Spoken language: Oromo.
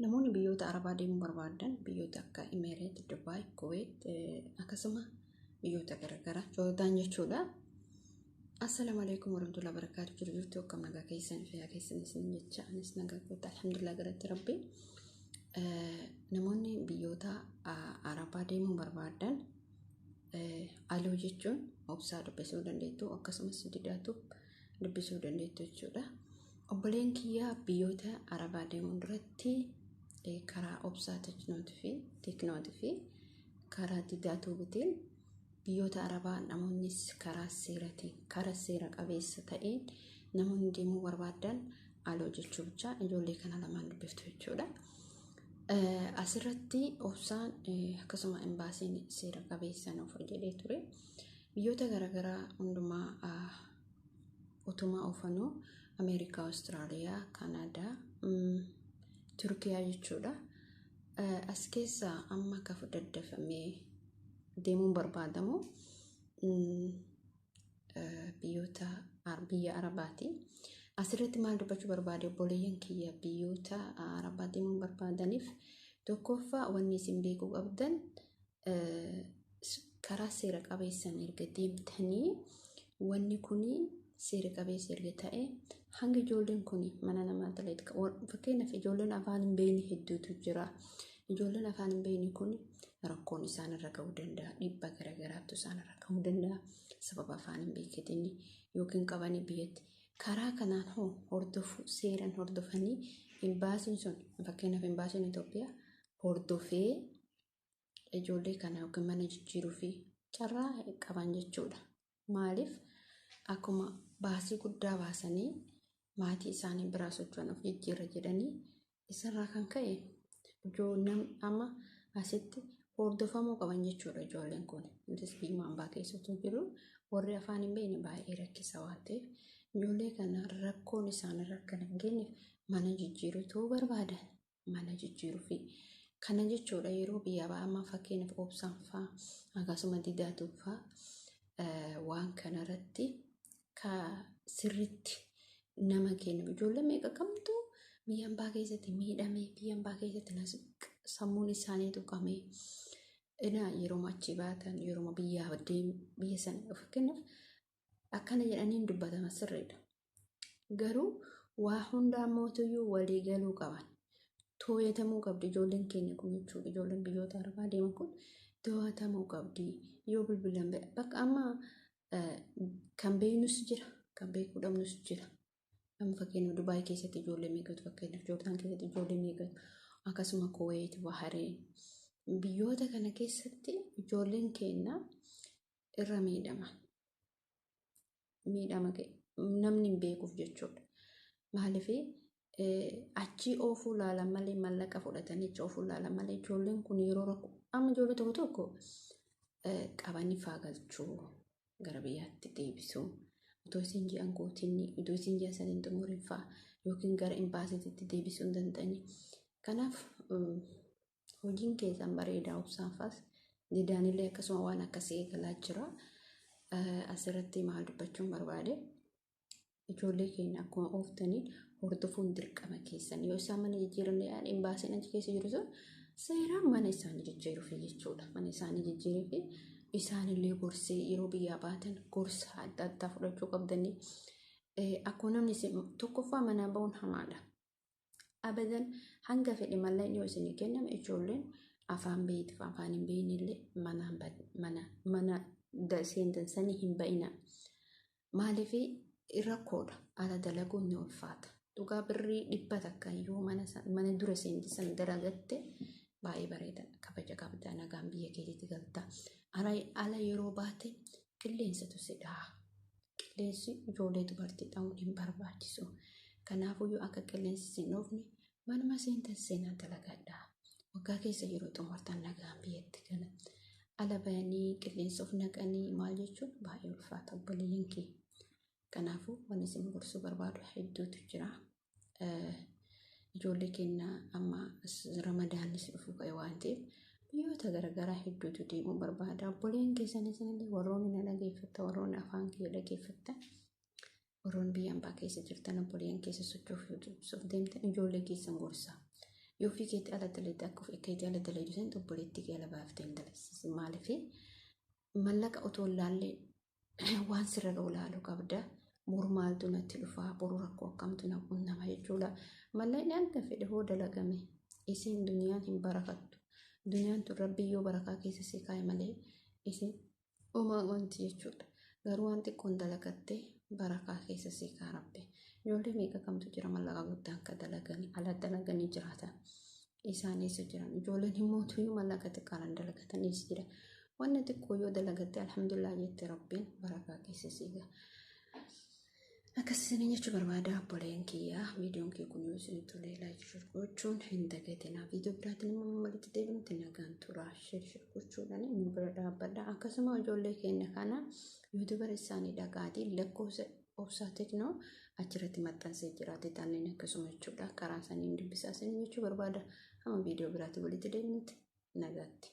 Namoonni biyyoota Arabaa deemuu barbaadan biyyoota akka Imereet, Dubaay, Kuweet akkasuma biyyoota garaagaraa Joordaan jechuudha. Assalamu alaikum warahmatullahi wabarakatuh. Jirtu akkam nagaa keessan fayyaa keessan isin jecha anis nagaa gootaa alhamdulillah galatti rabbi. Namoonni biyyoota Arabaa deemuu barbaadan aloo jechuun obsaa dubbisuu dandeettu akkasumas didaatu dubbisuu dandeettu jechuudha. Obboleen kiyyaa biyyoota Arabaa deemuun duratti karaa obsaa teeknootii fi karaa didaatuutiin biyyoota Arabaa namoonni karaa seera qabeessa ta'een namoonni deemuu barbaadan aloo jechuu bicha ijoollee kana lamaan dubbiftu jechuudha. Asirratti obsaan akkasuma imbaasiin seera qabeessa nuuf jedhee ture. Biyyoota garaagaraa hundumaa utuma ofanuu Ameerikaa, Awustiraaliyaa, Kanaadaa, Turkiyaa jechuudha. As keessaa amma akka daddafamee deemuun barbaadamu biyya Arabaati. Asirratti maal dubbachuu barbaade obboleeyyan kiyya biyyoota Arabaa deemuun barbaadaniif tokkoffaa wanni isin beekuu qabdan karaa seera qabeessan erga deemtanii wanni kuni seera qabeessa erga ta'e hanga ijoolleen kuni mana namaa daleet fakkeenyaaf ijoolleen afaan hin beekne hedduutu jira. Ijoolleen afaan hin beekne kun rakkoon isaan irra ga'uu danda'a. Dhiibbaa garaagaraatu isaan irra ga'uu danda'a. Sababa afaan hin beekatanii yookiin qabanii biyyatti. Karaa kanaan hordofu seeraan hordofanii imbaasiin sun fakkeenyaaf imbaasiin Itoophiyaa hordofee ijoollee kana yookiin mana jijjiiruu fi carraa qaban jechuudha. Maaliif akkuma baasii guddaa baasanii maatii isaanii biraa socho'uuf jijjiirra jedhanii isarraa kan ka'e amma asitti hordofamuu qaban jechuudha ijoolleen kun. Innis biyya hambaa keessattuu jiru warri afaan hin beekne baay'ee rakkisa waan ta'eef ijoollee kana rakkoon isaanirra kan hin geenyeef mana jijjiiruu barbaadan mana jijjiiruu fi kana jechuudha yeroo biyya amma fakkeenyaaf obsaan fa'aa akkasuma didaatuun fa'aa waan kanarratti sirriitti nama kennu ijoollee meeqa kamtu biyya hambaa keessatti miidhamee biyya hambaa keessatti sammuun isaanii tuqamee yeroo achi baatan yeroo biyya sana fakkeenyaaf akkana jedhanii dubbatama sirriidha. Garuu waa hundaa mootuyyuu walii galuu qaban to'atamuu qabdi ijoolleen keenya kun jechuudha. Ijoolleen biyyoota Arabaa deeman kun to'atamuu qabdi yoo bilbilan bakka amma kan beeknus jira kan beekuu dhabnus jira. Amma fakkeenyaaf Dubaay keessatti ijoollee meeqatu fakkeenyaaf Joordaan keessatti ijoollee meeqatu akkasuma Kuweet, Bahareen biyyoota kana keessatti ijoolleen keenya irra miidhama namni hin beekuuf jechuudha. Maaliif achii oofuu laalan malee mallaqa fudhatanii achi oofuu laalan malee ijoolleen kun yeroo rakkoo amma ijoollee tokko qabanii faagalchuu gara biyyaatti deebisuu otoo isin ji'an gootinni otoo isin ji'an saniin xumuriin fa'aa yookiin gara imbaasiitti deebisuu hin danda'anii. Kanaaf hojiin keessan bareedaa obsaan fa'aas didaanillee akkasuma waan akkasii eegalaa jira. Asirratti maal dubbachuun barbaade ijoollee keenya akkuma ooftanii hordofuun dirqama keessan yoo isaan mana jijjiiran imbaasiin achi keessa jiru sun seeraan mana isaanii jijjiiruuf jechuudha. Mana isaanii jijjiiruuf isaanillee gorsee yeroo biyyaa baatan gorsa adda addaa fudhachuu qabdanii akkuma namni tokkoffaa manaa ba'uun hamaadha. Abadan hanga fedhe malleen yoo isin kenname ijoolleen afaan beektu afaan hin beeknellee mana seentan hin ba'ina. Maaliif rakkoodha ala dalaguun ni ulfaata. Dhugaa birrii dhibba takka yoo mana dura seensisan dalagatte baay'ee bareeda kabaja qabda nagaan biyya keessatti galta. Ala yeroo baate qilleensatu si dhaha. Qilleensi ijoollee dubartii ta'uun hin barbaachisu. Kanaafuu akka qilleensi hin dhoofne manuma seentan seenaa dalagadhaa. Waggaa keessa yeroo xumurtan nagaan biyyatti gala. Ala bayanii qilleensa of naqanii maal jechuun baay'ee ulfaata obboleeyyan kee. Kanaafuu waan isin gorsuu barbaadu hedduutu jira. Ijoollee keenya amma Ramadaanis dhufuu qaba waan ta'eef biyyoota garaagaraa hedduutu deemuu barbaada. Obboleen keessanis warroonni na dhageeffatta warroonni afaan kee dhageeffatta warroonni biyya hambaa keessa jirtan obboleen keessa socho'uuf deemtan ijoollee keessan gorsaa. yoo fi keetti ala dalaydde akka of keetti ala dalaydu sen obboleetti kee ala baaftee hin dalaysiisi maaliif mallaqa otoo laallee waan sirra laaluu qabda murmaaltu natti dhufaa boru rakkoo akkamtu na qunnama jechuudha mallaqni hanga fedhe hoo dalagame isin duniyaan hin barafattu duniyaan tun rabbi yoo barakaa keessa si kaa'e malee isin uumaa wanti jechuudha garuu waan xiqqoon dalagatte barakaa keessa si kaa rabbi ijoollee meeqa kamtu jira mallaqa guddaan akka dalaganii ala dalaganii jiraatan isaan eessa jiran ijoolleen himmootu mallaqa xiqqaan dalagataniis jira wanni xiqqoo yoo dalagatte alhamdulillah jette rabbiin barakaa keessa si kaa akkasiin jechuu barbaada obboleen kiyyaa viidiyoon kee kun yoo isin tolee laayik gochuun hin dagatinaa viidiyoo biraatiin immoo walitti deebinutti nagaan turaa sheer gochuudhaan nu bira dhaabbadha akkasuma ijoollee keenya kana yuutuubar isaanii dhaqaatii lakkoofsa obsaa teknoo achirratti maxxansee jiraate taaneen akkasuma jechuudha karaa isaanii dubbisaa isin jechuu barbaada amma viidiyoo biraatiin walitti deebinutti nagaatti.